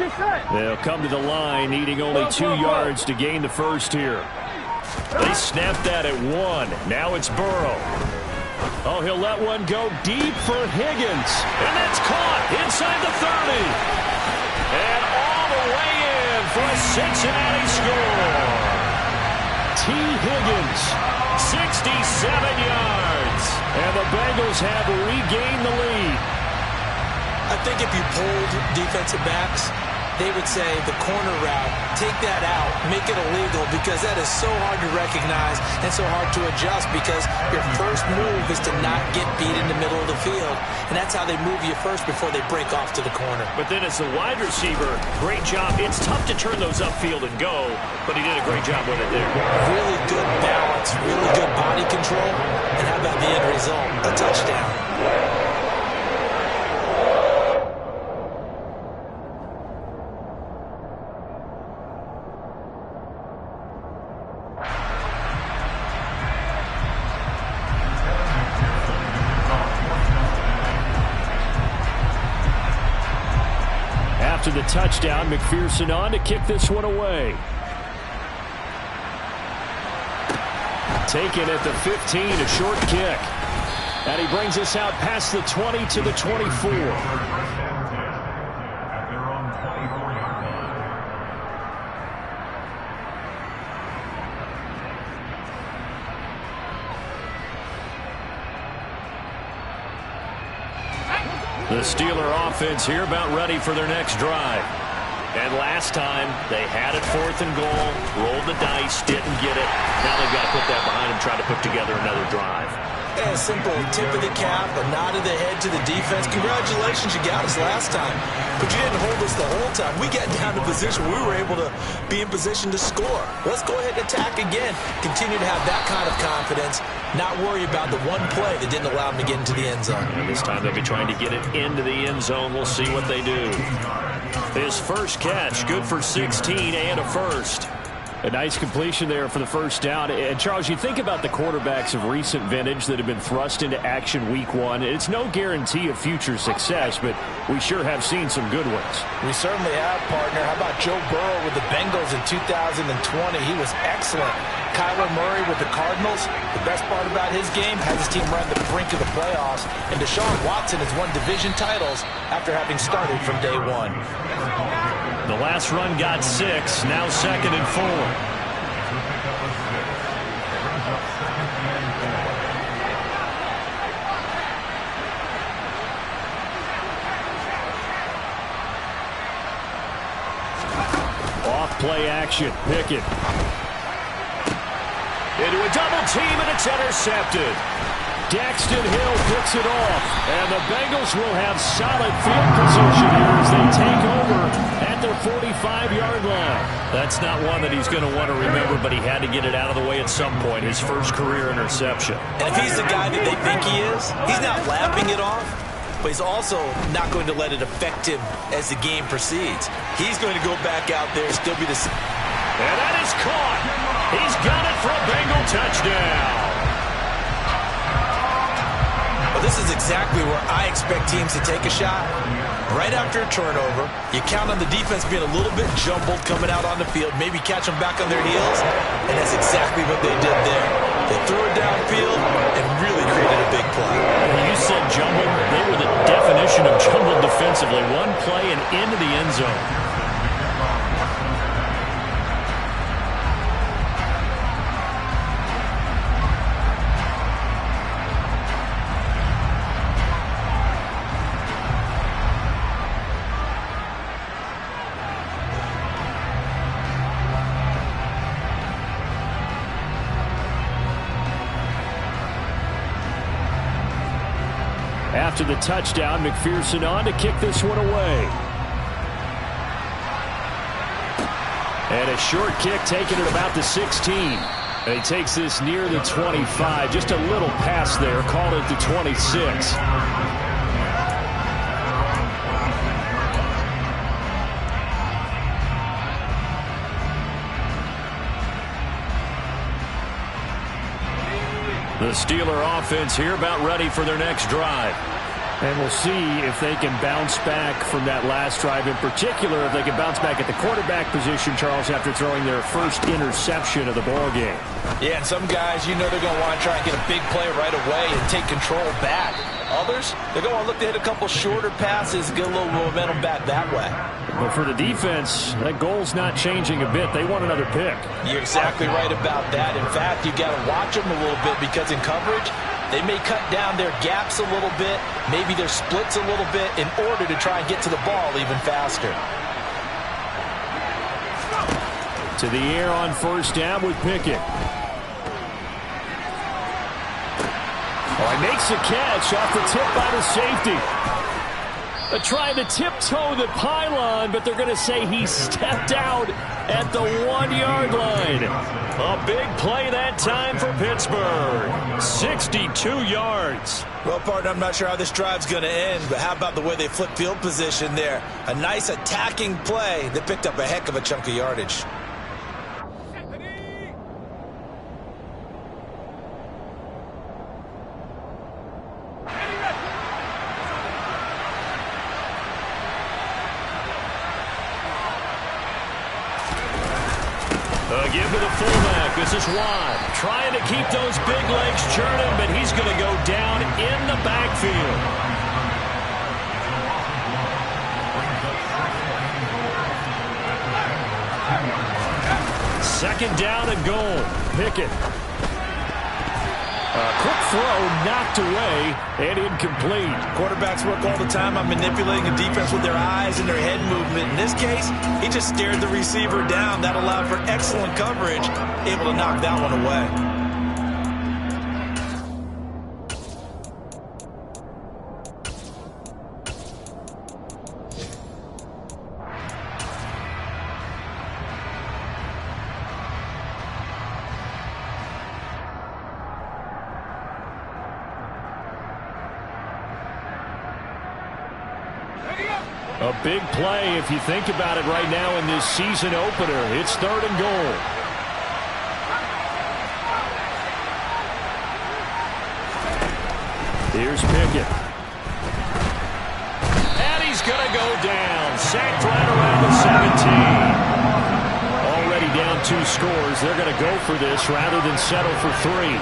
They'll come to the line, needing only 2 yards to gain the first here. They snap that at 1. Now it's Burrow. Oh, he'll let one go deep for Higgins. And that's caught inside the 30. And all the way in for a Cincinnati score. T. Higgins, 67 yards. And the Bengals have regained the lead. I think if you polled defensive backs, they would say the corner route, take that out, make it illegal, because that is so hard to recognize and so hard to adjust, because your first move is to not get beat in the middle of the field, and that's how they move you first before they break off to the corner. But then as the wide receiver, great job. It's tough to turn those upfield and go, but he did a great job with it there. Really good balance, really good body control, and how about the end result? A touchdown. After the touchdown, McPherson on to kick this one away. Taken at the 15, a short kick. And he brings us out past the 20 to the 24. The Steeler offense here about ready for their next drive. And last time, they had it 4th and goal, rolled the dice, didn't get it. Now they've got to put that behind them, try to put together another drive. Yeah, a simple tip of the cap, a nod of the head to the defense. Congratulations, you got us last time. But you didn't hold us the whole time. We got down to position where we were able to be in position to score. Let's go ahead and attack again. Continue to have that kind of confidence. Not worry about the one play that didn't allow them to get into the end zone. And this time they'll be trying to get it into the end zone. We'll see what they do. His first catch, good for 16 and a first. A nice completion there for the first down. And, Charles, you think about the quarterbacks of recent vintage that have been thrust into action week 1. It's no guarantee of future success, but we sure have seen some good ones. We certainly have, partner. How about Joe Burrow with the Bengals in 2020? He was excellent. Kyler Murray with the Cardinals. The best part about his game, has his team run the brink of the playoffs. And Deshaun Watson has won division titles after having started from day 1. The last run got 6, now 2nd and 4. Off play action, Pickett. Into a double team, and it's intercepted. Daxton Hill picks it off, and the Bengals will have solid field position here as they take over at their 45-yard line. That's not one that he's going to want to remember, but he had to get it out of the way at some point, his first career interception. And if he's the guy that they think he is, he's not laughing it off, but he's also not going to let it affect him as the game proceeds. He's going to go back out there and still be the same. And that is caught. He's got it for a Bengal touchdown. This is exactly where I expect teams to take a shot. Right after a turnover, you count on the defense being a little bit jumbled coming out on the field, maybe catch them back on their heels, and that's exactly what they did there. They threw it downfield and really created a big play. You said jumbled. They were the definition of jumbled defensively. One play and into the end zone. After the touchdown, McPherson on to kick this one away. And a short kick taken at about the 16. And he takes this near the 25. Just a little pass there. Called it the 26. The Steeler offense here about ready for their next drive. And we'll see if they can bounce back from that last drive, in particular, if they can bounce back at the quarterback position, Charles, after throwing their first interception of the ball game. Yeah, and some guys, you know they're going to want to try and get a big play right away and take control back. Others, they're going to look to hit a couple shorter passes, get a little momentum back that way. But for the defense, that goal's not changing a bit. They want another pick. You're exactly right about that. In fact, you got to watch them a little bit because in coverage, they may cut down their gaps a little bit, maybe their splits a little bit in order to try and get to the ball even faster. To the air on first down with Pickett. Oh, he makes a catch off the tip by the safety. They're trying to tiptoe the pylon, but they're going to say he stepped out at the 1-yard line. A big play that time for Pittsburgh. 62 yards. Well, partner, I'm not sure how this drive's going to end, but how about the way they flip field position there? A nice attacking play that picked up a heck of a chunk of yardage. Give to the fullback. This is Watt trying to keep those big legs churning, but he's going to go down in the backfield. Second down and goal. Pickett. A quick throw knocked away and incomplete. Quarterbacks work all the time on manipulating a defense with their eyes and their head movement. In this case, he just stared the receiver down. That allowed for excellent coverage, able to knock that one away. A big play if you think about it right now in this season opener. It's third and goal. Here's Pickett. And he's going to go down. Sacked right around the 17. Already down 2 scores. They're going to go for this rather than settle for 3.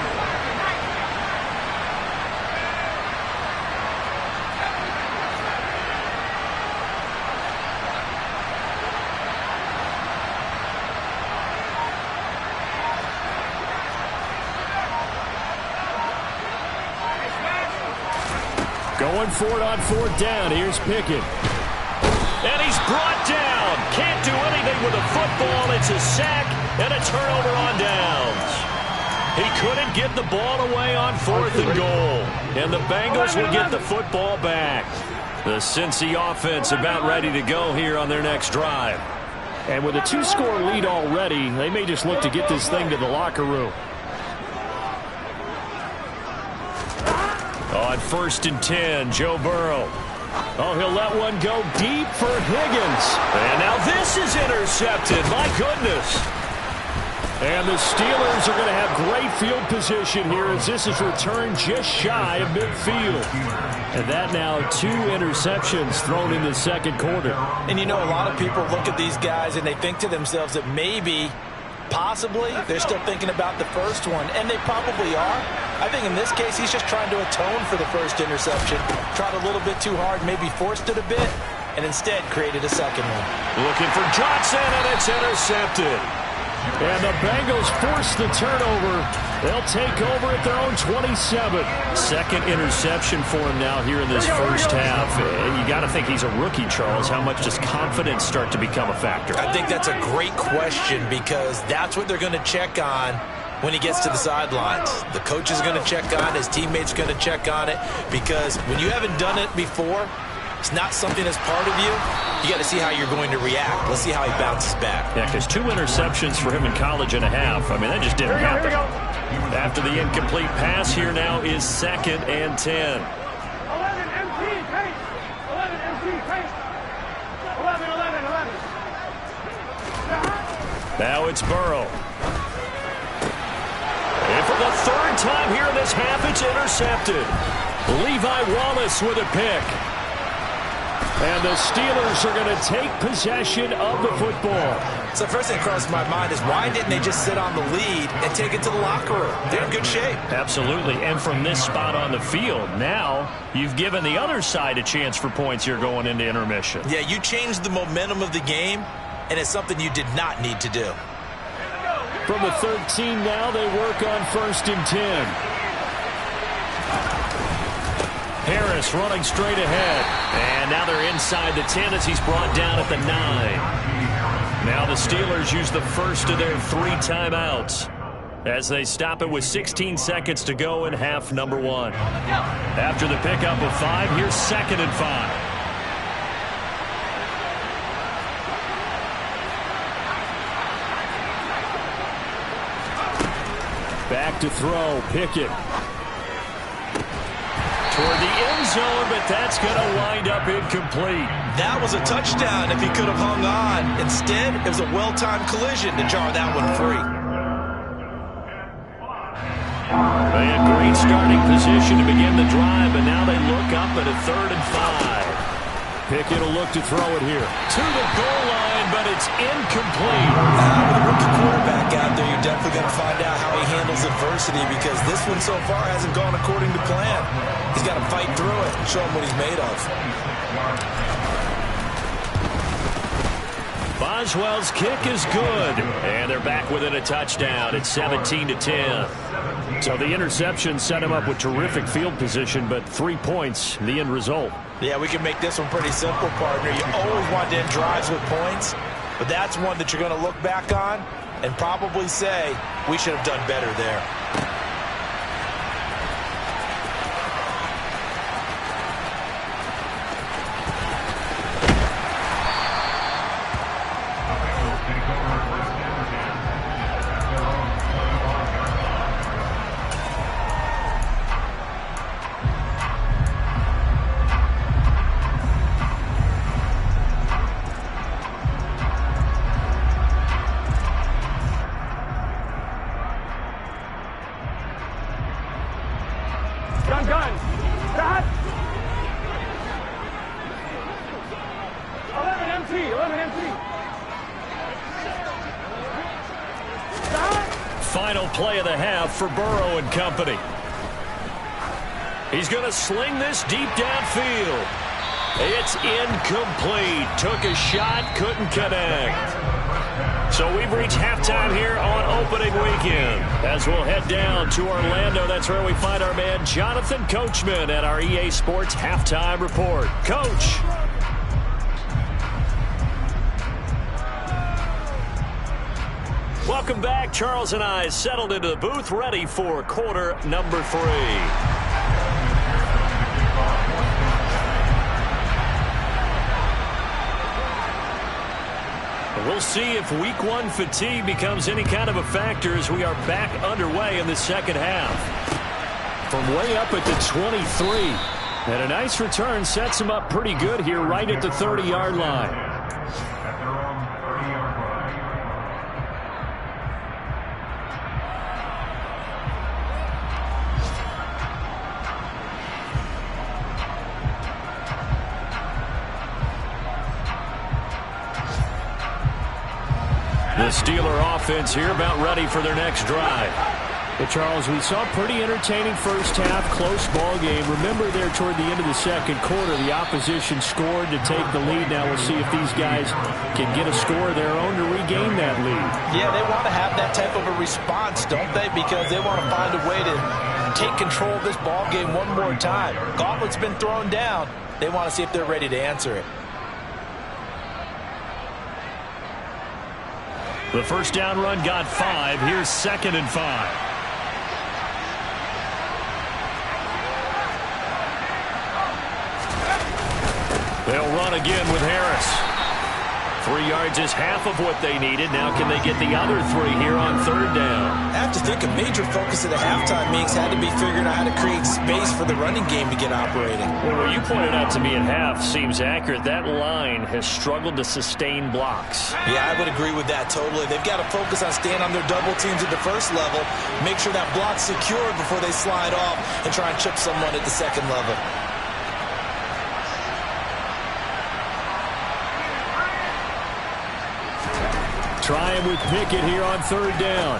Going for it on fourth down. Here's Pickett. And he's brought down. Can't do anything with a football. It's a sack and a turnover on downs. He couldn't get the ball away on fourth and goal. And the Bengals will get the football back. The Cincy offense about ready to go here on their next drive. And with a 2-score lead already, they may just look to get this thing to the locker room. On first and 10, Joe Burrow. Oh, he'll let one go deep for Higgins. And now this is intercepted. My goodness. And the Steelers are going to have great field position here as this is returned just shy of midfield. And that now 2 interceptions thrown in the second quarter. And you know, a lot of people look at these guys and they think to themselves that maybe, possibly, they're still thinking about the first one. And they probably are. I think in this case, he's just trying to atone for the first interception. Tried a little bit too hard, maybe forced it a bit, and instead created a second one. Looking for Johnson, and it's intercepted. And the Bengals force the turnover. They'll take over at their own 27. Second interception for him now here in this first half. You got to think he's a rookie, Charles. How much does confidence start to become a factor? I think that's a great question because that's what they're going to check on when he gets to the sidelines. The coach is going to check on it. His teammates are going to check on it because when you haven't done it before, it's not something that's part of you. You got to see how you're going to react. Let's see how he bounces back. Yeah, because 2 interceptions for him in college and a half. I mean, that just didn't happen. After the incomplete pass, here now is second and 10. 11 MT, pace. 11 MT, pace. 11, 11, 11. Now it's Burrow. And for the third time here in this half, it's intercepted. Levi Wallace with a pick. And the Steelers are going to take possession of the football. So the first thing that crossed my mind is why didn't they just sit on the lead and take it to the locker room? They're in good shape. Absolutely. And from this spot on the field, now you've given the other side a chance for points here going into intermission. Yeah, you changed the momentum of the game, and it's something you did not need to do. From the 13 now, they work on 1st and 10. Harris running straight ahead. And now they're inside the 10 as he's brought down at the 9. Now the Steelers use the first of their 3 timeouts as they stop it with 16 seconds to go in half number 1. After the pickup of 5, here's 2nd and 5. Back to throw, Pickett. Toward the end zone, but that's going to wind up incomplete. That was a touchdown if he could have hung on. Instead, it was a well-timed collision to jar that one free. They had great starting position to begin the drive, but now they look up at a 3rd and 5. Pickett will look to throw it here. To the goal line, but it's incomplete. With a rookie quarterback out there, you're definitely going to find out how he handles adversity because this one so far hasn't gone according to plan. He's got to fight through it and show him what he's made of. Boswell's kick is good. And they're back within a touchdown. It's 17-10. So the interception set him up with terrific field position, but 3 points, the end result. Yeah, we can make this one pretty simple, partner. You always want to end drives with points, but that's one that you're going to look back on and probably say, we should have done better there. Gun. Stop. 11 empty. Stop. Final play of the half for Burrow and company. He's going to sling this deep downfield. It's incomplete. Took a shot, couldn't connect. So we've reached halftime here on opening weekend. As we'll head down to Orlando, that's where we find our man Jonathan Coachman at our EA Sports Halftime Report. Coach. Welcome back. Charles and I settled into the booth, ready for quarter number 3. We'll see if week 1 fatigue becomes any kind of a factor as we are back underway in the second half. From way up at the 23. And a nice return sets him up pretty good here right at the 30-yard line. The Steeler offense here about ready for their next drive. Well, Charles, we saw a pretty entertaining first half, close ball game. Remember there toward the end of the second quarter, the opposition scored to take the lead. Now we'll see if these guys can get a score of their own to regain that lead. Yeah, they want to have that type of a response, don't they? Because they want to find a way to take control of this ball game one more time. Gauntlet's been thrown down. They want to see if they're ready to answer it. The first down run got 5. Here's 2nd and 5. They'll run again with Harris. 3 yards is half of what they needed. Now can they get the other 3 here on 3rd down? I have to think a major focus of the halftime meetings had to be figuring out how to create space for the running game to get operating. Well, what you pointed out to me at half seems accurate. That line has struggled to sustain blocks. Yeah, I would agree with that totally. They've got to focus on staying on their double teams at the first level, make sure that block's secured before they slide off and try and chip someone at the second level. Trying with Pickett here on 3rd down.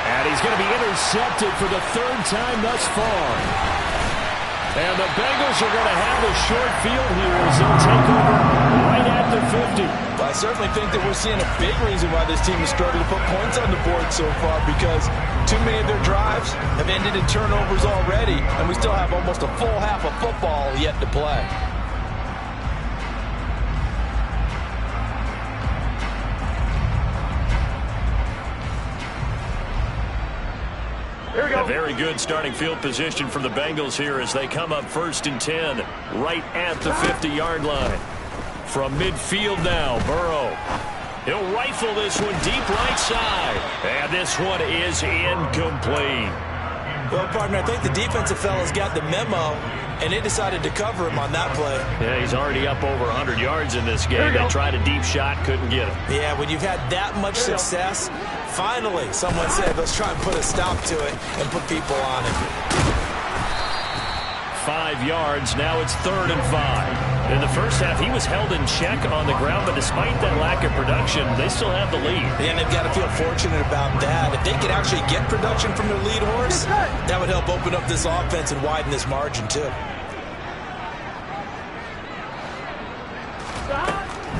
And he's going to be intercepted for the 3rd time thus far. And the Bengals are going to have the short field here as they'll take over right at the 50. Well, I certainly think that we're seeing a big reason why this team has struggled to put points on the board so far, because too many of their drives have ended in turnovers already, and we still have almost a full half of football yet to play. A very good starting field position for the Bengals here as they come up 1st and 10 right at the 50-yard line. From midfield now, Burrow. He'll rifle this one deep right side. And this one is incomplete. Well, partner, I think the defensive fellas got the memo, and they decided to cover him on that play. Yeah, he's already up over 100 yards in this game. They tried a deep shot, couldn't get him. Yeah, when you've had that much success, finally someone said, let's try and put a stop to it and put people on it. 5 yards, now it's 3rd and 5. In the first half, he was held in check on the ground, but despite that lack of production, they still have the lead. And they've got to feel fortunate about that. If they could actually get production from their lead horse, that would help open up this offense and widen this margin too.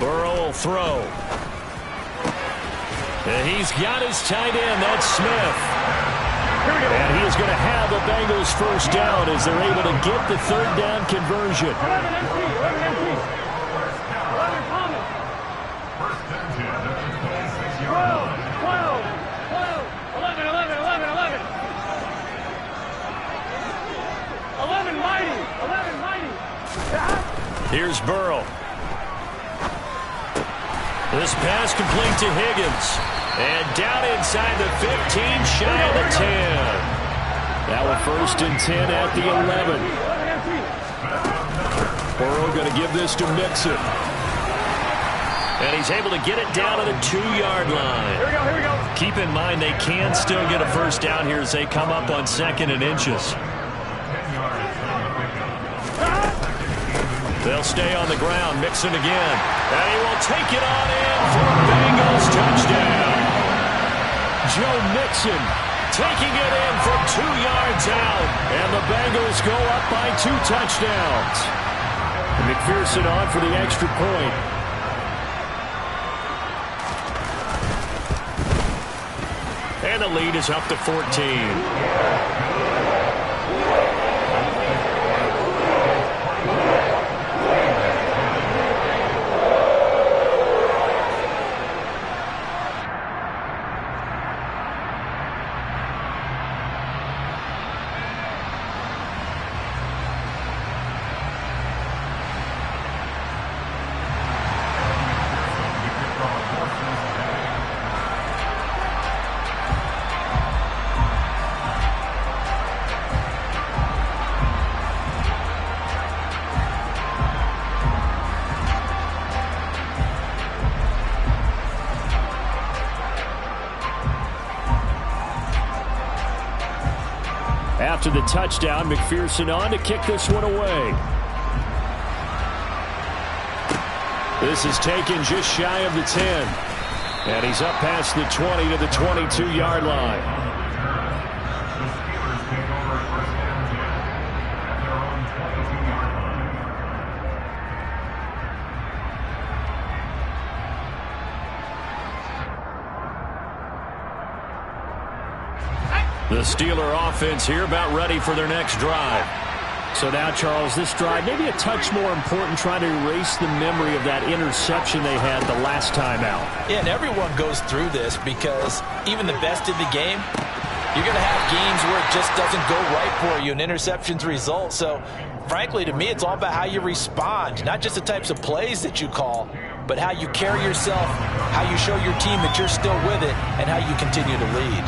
Burrow will throw. And he's got his tight end, that's Smith. And he is going to have the Bengals 1st down as they're able to get the 3rd down conversion. 11 empty, 11 empty. 11 common. 12, 12, 12, 11, 11, 11, 11. 11 mighty, 11 mighty. Here's Burrow. This pass complete to Higgins. And down inside the 15, shy of the 10. Now a 1st and 10 at the 11. Burrow going to give this to Mixon. And he's able to get it down to the 2-yard line. Here we go, here we go. Keep in mind they can still get a 1st down here as they come up on 2nd and inches. They'll stay on the ground. Mixon again. And he will take it on in for a Bengals touchdown. Joe Mixon taking it in from 2 yards out. And the Bengals go up by 2 touchdowns. And McPherson on for the extra point. And the lead is up to 14. After the touchdown, McPherson on to kick this one away. This is taken just shy of the 10. And he's up past the 20 to the 22-yard line. The Steeler offense here about ready for their next drive. So now, Charles, this drive maybe a touch more important, trying to erase the memory of that interception they had the last time out. Yeah, and everyone goes through this because even the best in the game You're going to have games where it just doesn't go right for you and interceptions result. So, frankly, to me, it's all about how you respond, not just the types of plays that you call, but how you carry yourself, how you show your team that you're still with it, and how you continue to lead.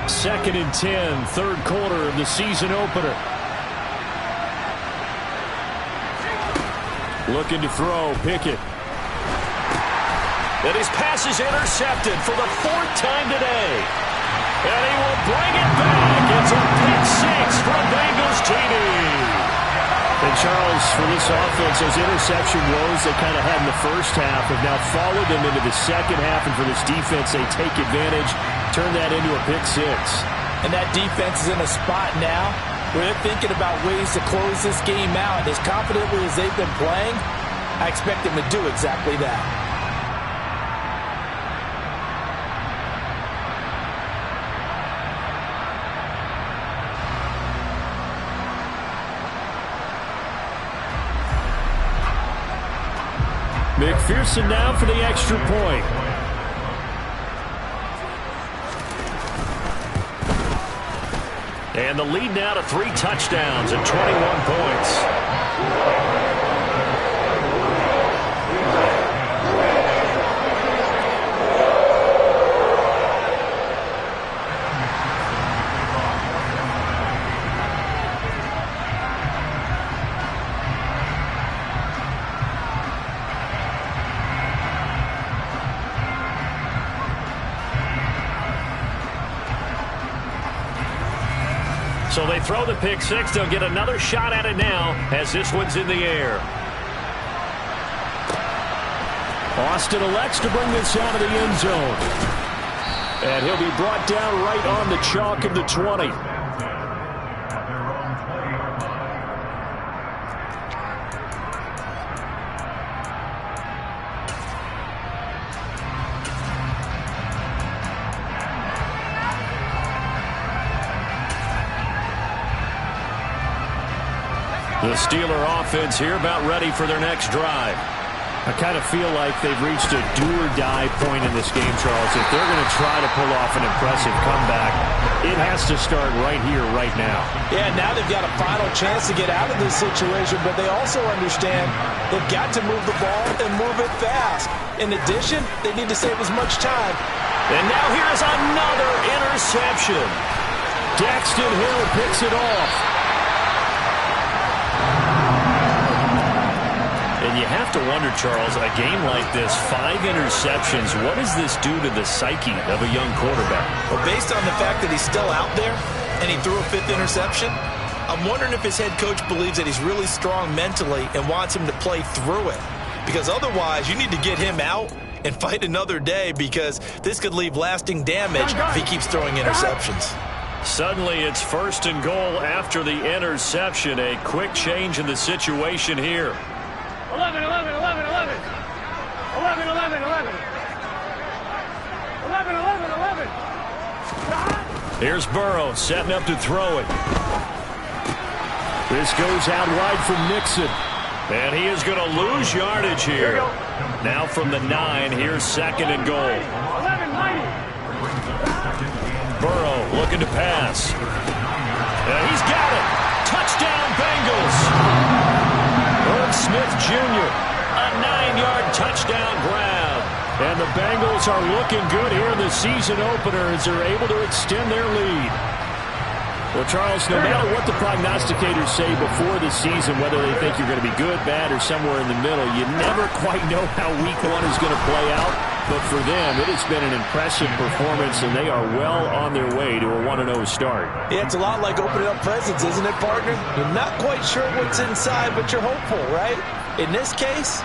2nd and 10, third quarter of the season opener. Looking to throw, Pickett. And his pass is intercepted for the 4th time today. And he will bring it back. It's a pick 6 from Bengals TD. And Charles, for this offense, those interception woes they kind of had in the first half have now followed them into the second half. And for this defense, they take advantage, turn that into a pick 6. And that defense is in a spot now where they're thinking about ways to close this game out. As confidently as they've been playing, I expect them to do exactly that. McPherson now for the extra point. And the lead now to 3 touchdowns and 21 points. So they throw the pick 6. They'll get another shot at it now as this one's in the air. Austin elects to bring this out of the end zone. And he'll be brought down right on the chalk of the 20. The Steeler offense here about ready for their next drive. I kind of feel like they've reached a do-or-die point in this game, Charles. If they're going to try to pull off an impressive comeback, it has to start right here, right now. Yeah, now they've got a final chance to get out of this situation, but they also understand they've got to move the ball and move it fast. In addition, they need to save as much time. And now here's another interception. Daxton Hill picks it off. And you have to wonder, Charles, a game like this, 5 interceptions, what does this do to the psyche of a young quarterback? Well, based on the fact that he's still out there and he threw a 5th interception, I'm wondering if his head coach believes that he's really strong mentally and wants him to play through it. Because otherwise, you need to get him out and fight another day, because this could leave lasting damage if he keeps throwing interceptions. Suddenly, it's 1st and goal after the interception. A quick change in the situation here. 11, 11, 11, 11. 11, 11, 11. 11, 11, 11. Here's Burrow setting up to throw it. This goes out wide from Nixon. And he is going to lose yardage here. Now from the 9, here's 2nd and goal. 11, 90. Burrow looking to pass. And he's got it. Touchdown, Bengals. Herb Smith Jr., a 9-yard touchdown grab. And the Bengals are looking good here in the season opener as they're able to extend their lead. Well, Charles, no matter what the prognosticators say before the season, whether they think you're going to be good, bad, or somewhere in the middle, you never quite know how week 1 is going to play out. But for them, it has been an impressive performance, and they are well on their way to a 1-0 start. Yeah, it's a lot like opening up presents, isn't it, partner? You're not quite sure what's inside, but you're hopeful, right? In this case,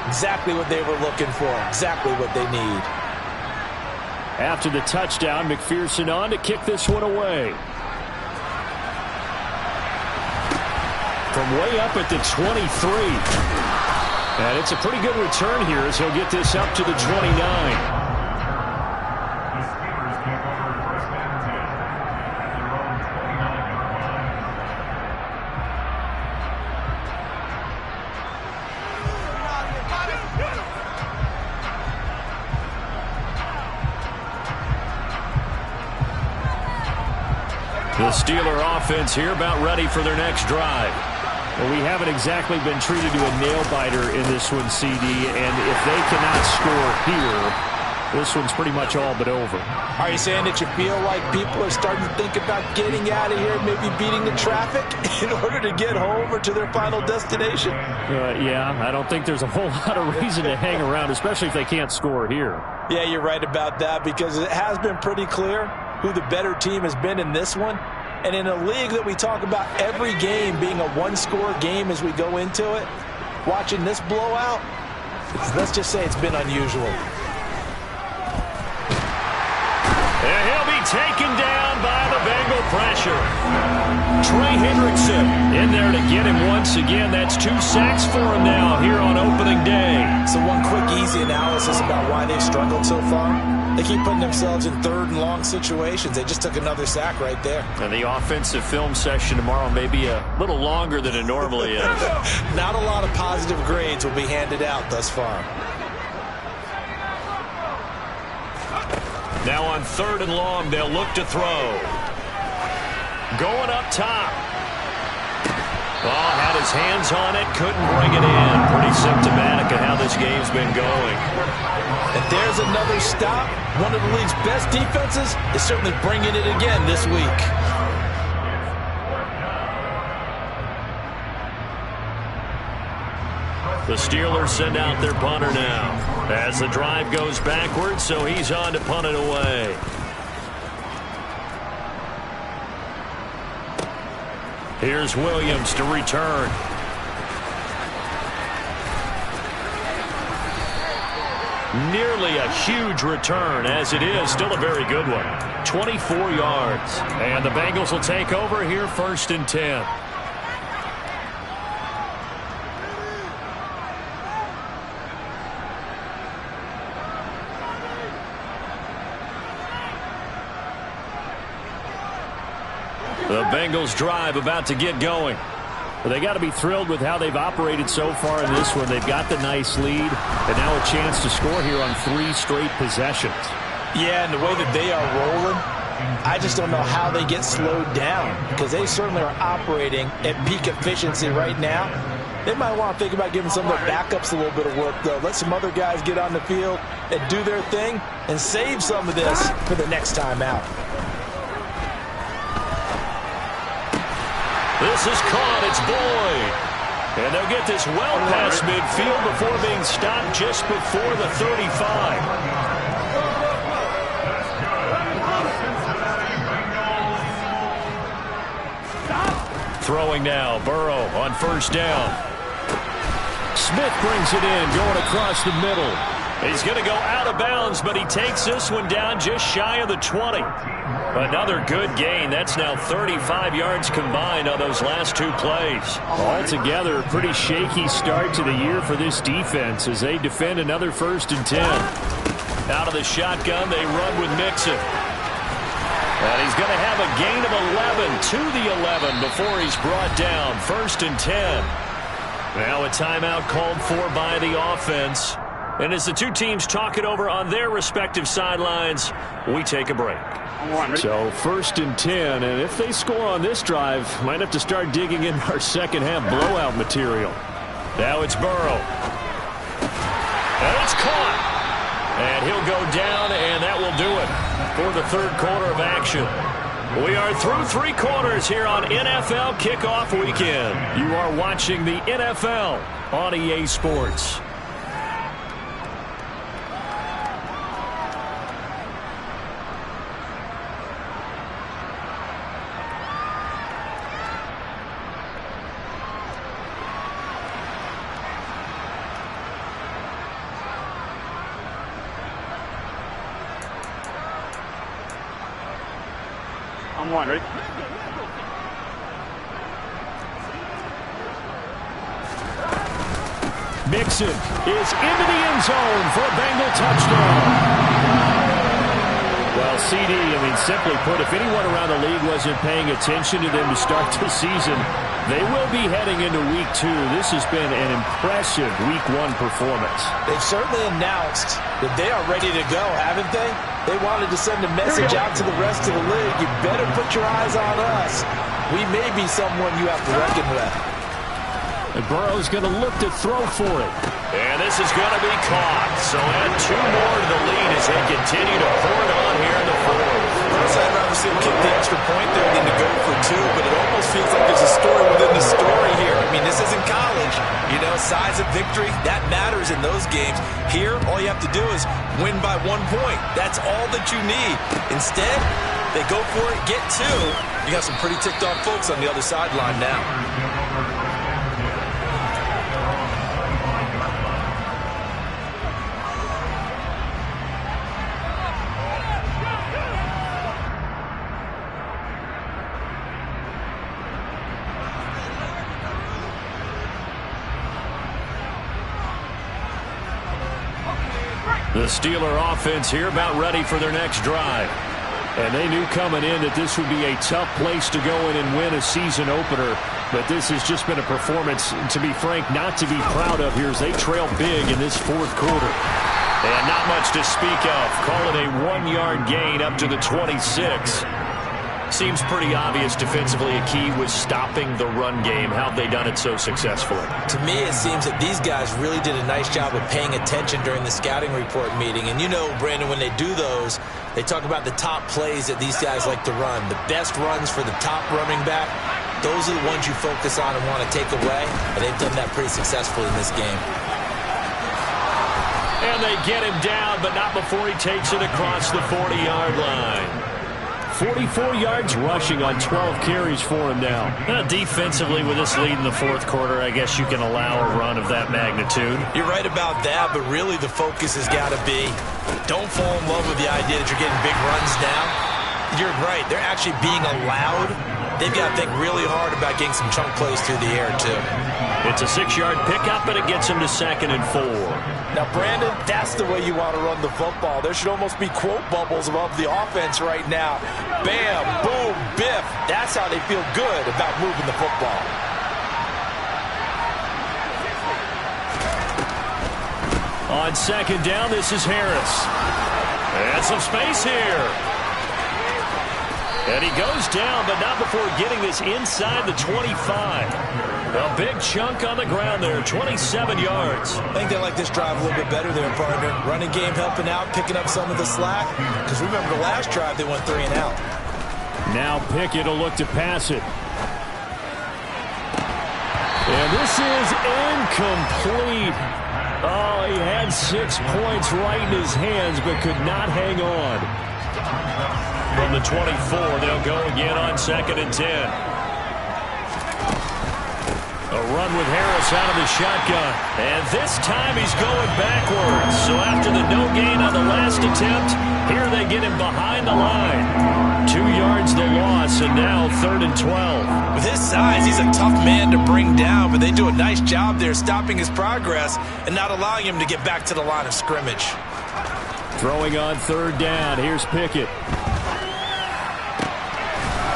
exactly what they were looking for, exactly what they need. After the touchdown, McPherson on to kick this one away. From way up at the 23. And it's a pretty good return here as he'll get this up to the 29. The Steeler offense here about ready for their next drive. Well, we haven't exactly been treated to a nail-biter in this one, CD, and if they cannot score here, this one's pretty much all but over. Are you saying that you feel like people are starting to think about getting out of here, maybe beating the traffic in order to get home or to their final destination? Yeah, I don't think there's a whole lot of reason to hang around, especially if they can't score here. Yeah, you're right about that, because it has been pretty clear who the better team has been in this one. And in a league that we talk about every game being a one-score game as we go into it, watching this blowout, let's just say it's been unusual. And he'll be taken down by the Bengal pressure. Trey Hendrickson in there to get him once again. That's 2 sacks for him now here on opening day. So one quick, easy analysis about why they've struggled so far. They keep putting themselves in third and long situations. They just took another sack right there. And the offensive film session tomorrow may be a little longer than it normally is. Not a lot of positive grades will be handed out thus far. Now on 3rd and long, they'll look to throw. Going up top. Oh, had his hands on it, couldn't bring it in. Pretty symptomatic of how this game's been going. And there's another stop. One of the league's best defenses is certainly bringing it again this week. The Steelers send out their punter now as the drive goes backwards, so he's on to punt it away. Here's Williams to return. Nearly a huge return, as it is still a very good one. 24 yards. And the Bengals will take over here 1st and 10. The Bengals drive about to get going. Well, they got to be thrilled with how they've operated so far in this one. They've got the nice lead, and now a chance to score here on 3 straight possessions. Yeah, and the way that they are rolling, I just don't know how they get slowed down, because they certainly are operating at peak efficiency right now. They might want to think about giving some of their backups a little bit of work, though. Let some other guys get on the field and do their thing and save some of this for the next time out. This is caught. It's Boyd. And they'll get this well past midfield before being stopped just before the 35. Throwing now. Burrow on 1st down. Smith brings it in, going across the middle. He's going to go out of bounds, but he takes this one down just shy of the 20. Another good gain. That's now 35 yards combined on those last 2 plays. Altogether, a pretty shaky start to the year for this defense as they defend another 1st and 10. Out of the shotgun, they run with Mixon. And he's going to have a gain of 11 to the 11 before he's brought down. 1st and 10. Now a timeout called for by the offense. And as the 2 teams talk it over on their respective sidelines, we take a break. So 1st and 10, and if they score on this drive, might have to start digging in our second half blowout material. Now it's Burrow. And it's caught. And he'll go down, and that will do it for the 3rd quarter of action. We are through 3 quarters here on NFL Kickoff Weekend. You are watching the NFL on EA Sports. I'm one, ready? Mixon is into the end zone for a Bengal touchdown. Well, CD, simply put, if anyone around the league wasn't paying attention to them to start the season, they will be heading into Week 2. This has been an impressive Week 1 performance. They've certainly announced that they are ready to go, haven't they? They wanted to send a message out to the rest of the league. You better put your eyes on us. We may be someone you have to reckon with. And Burrow's going to look to throw for it. And this is going to be caught. So add 2 more to the lead as they continue to pour it on here in the fourth. Personally, I'd rather see him kick the extra point there than to go for 2, but it almost feels like there's a story within the story here. I mean, this isn't college. You know, size of victory, that matters in those games. Here, all you have to do is win by 1 point. That's all that you need. Instead, they go for it, get 2. You got some pretty ticked off folks on the other sideline now. The Steeler offense here about ready for their next drive. And they knew coming in that this would be a tough place to go in and win a season opener. But this has just been a performance, to be frank, not to be proud of here as they trail big in this fourth quarter. And not much to speak of. Call it a 1-yard gain up to the 26. Seems pretty obvious defensively a key was stopping the run game. How have they done it so successfully? To me, it seems that these guys really did a nice job of paying attention during the scouting report meeting. And you know, Brandon, when they do those, they talk about the top plays that these guys like to run. The best runs for the top running back, those are the ones you focus on and want to take away. And they've done that pretty successfully in this game. And they get him down, but not before he takes it across the 40-yard line. 44 yards rushing on 12 carries for him now. Defensively, with this lead in the fourth quarter, I guess you can allow a run of that magnitude. You're right about that, but really the focus has got to be don't fall in love with the idea that you're getting big runs now. You're right. They're actually being allowed. They've got to think really hard about getting some chunk plays through the air, too. It's a 6-yard pickup, and it gets him to 2nd and 4. Now, Brandon, that's the way you want to run the football. There should almost be quote bubbles above the offense right now. Bam, boom, biff. That's how they feel good about moving the football. On 2nd down, this is Harris. And some space here. And he goes down, but not before getting this inside the 25. A big chunk on the ground there, 27 yards. I think they like this drive a little bit better there, partner. Running game helping out, picking up some of the slack. Because remember the last drive, they went 3 and out. Now Pickett will look to pass it. And this is incomplete. Oh, he had 6 points right in his hands, but could not hang on. From the 24, they'll go again on 2nd and 10. A run with Harris out of the shotgun. And this time he's going backwards. So after the no gain on the last attempt, here they get him behind the line. 2 yards the loss, and now 3rd and 12. With his size, he's a tough man to bring down, but they do a nice job there stopping his progress and not allowing him to get back to the line of scrimmage. Throwing on 3rd down. Here's Pickett.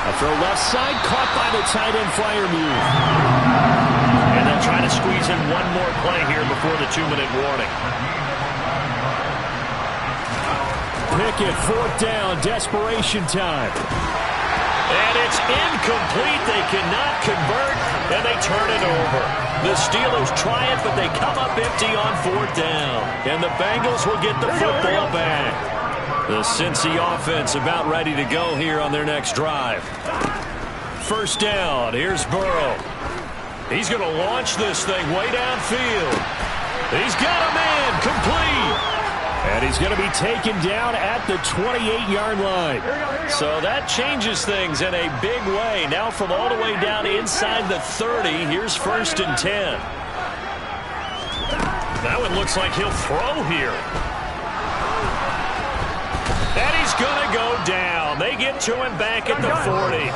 A throw left side, caught by the tight end Freiermuth. And they'll try to squeeze in one more play here before the 2-minute warning. Pickett, 4th down, desperation time. And it's incomplete. They cannot convert, and they turn it over. The Steelers try it, but they come up empty on 4th down. And the Bengals will get the football back. The Cincy offense about ready to go here on their next drive. 1st down. Here's Burrow. He's going to launch this thing way downfield. He's got a man complete. And he's going to be taken down at the 28-yard line. So that changes things in a big way. Now from all the way down inside the 30, here's 1st and 10. That one looks like he'll throw here. And he's going to go down. They get to him back at the 40.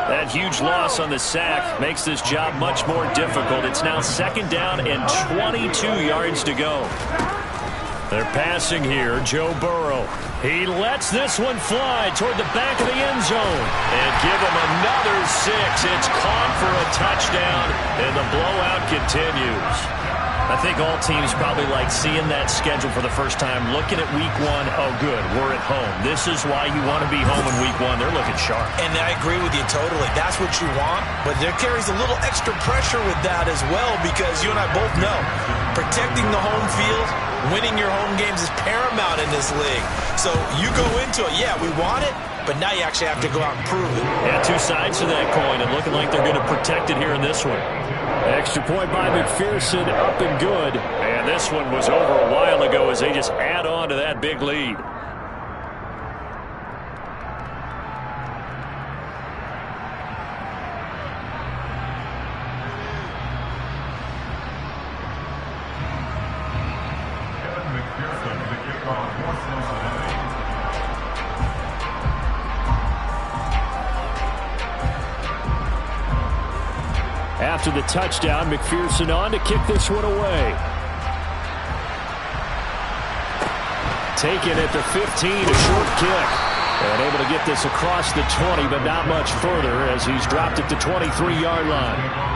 That huge loss on the sack makes this job much more difficult. It's now 2nd down and 22 yards to go. They're passing here. Joe Burrow. He lets this one fly toward the back of the end zone. And give him another 6. It's caught for a touchdown, and the blowout continues. I think all teams probably like seeing that schedule for the first time, looking at week one. Oh, good, we're at home. This is why you want to be home in week one. They're looking sharp. And I agree with you totally. That's what you want, but there carries a little extra pressure with that as well, because you and I both know protecting the home field, winning your home games is paramount in this league. So you go into it, yeah, we want it, but now you actually have to go out and prove it. Yeah, two sides to that coin, and looking like they're going to protect it here in this one. Extra point by McPherson, up and good. And this one was over a while ago as they just add on to that big lead. After the touchdown, McPherson on to kick this one away. Taken at the 15, a short kick. And able to get this across the 20, but not much further as he's dropped at the 23-yard line.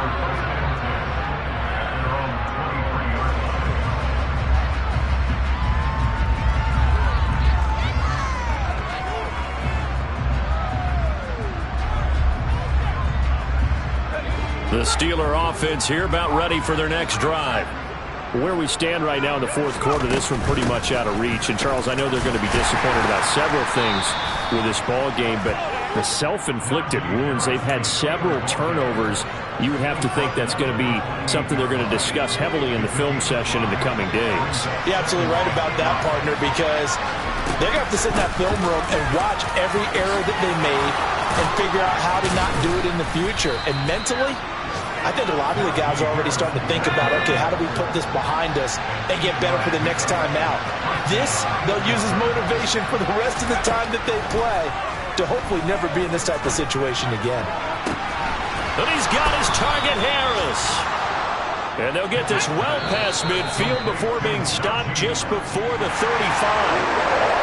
The Steeler offense here about ready for their next drive. Where we stand right now in the fourth quarter, this one pretty much out of reach. And, Charles, I know they're going to be disappointed about several things with this ball game, but the self-inflicted wounds, they've had several turnovers. You would have to think that's going to be something they're going to discuss heavily in the film session in the coming days. You're absolutely right about that, partner, because they're going to have to sit in that film room and watch every error that they made and figure out how to not do it in the future. And mentally, I think a lot of the guys are already starting to think about, okay, how do we put this behind us and get better for the next time out? This, they'll use as motivation for the rest of the time that they play to hopefully never be in this type of situation again. But he's got his target, Harris. And they'll get this well past midfield before being stopped just before the 35.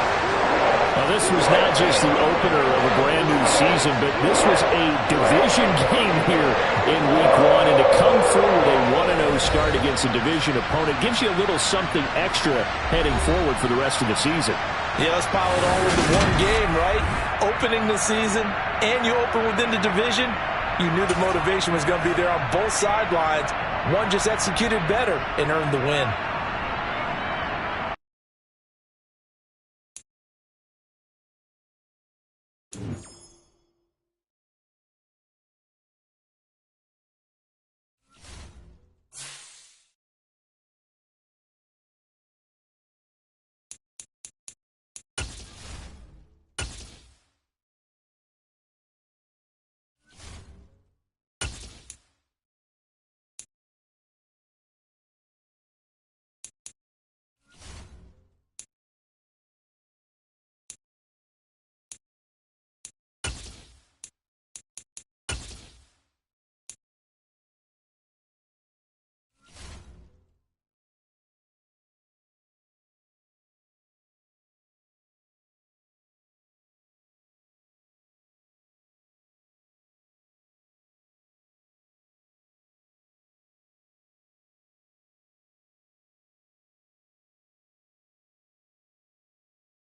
Now, this was not just the opener of a brand-new season, but this was a division game here in Week 1. And to come through with a 1-0 start against a division opponent gives you a little something extra heading forward for the rest of the season. Yeah, let's pile it all into one game, right? Opening the season, and you open within the division. You knew the motivation was going to be there on both sidelines. One just executed better and earned the win.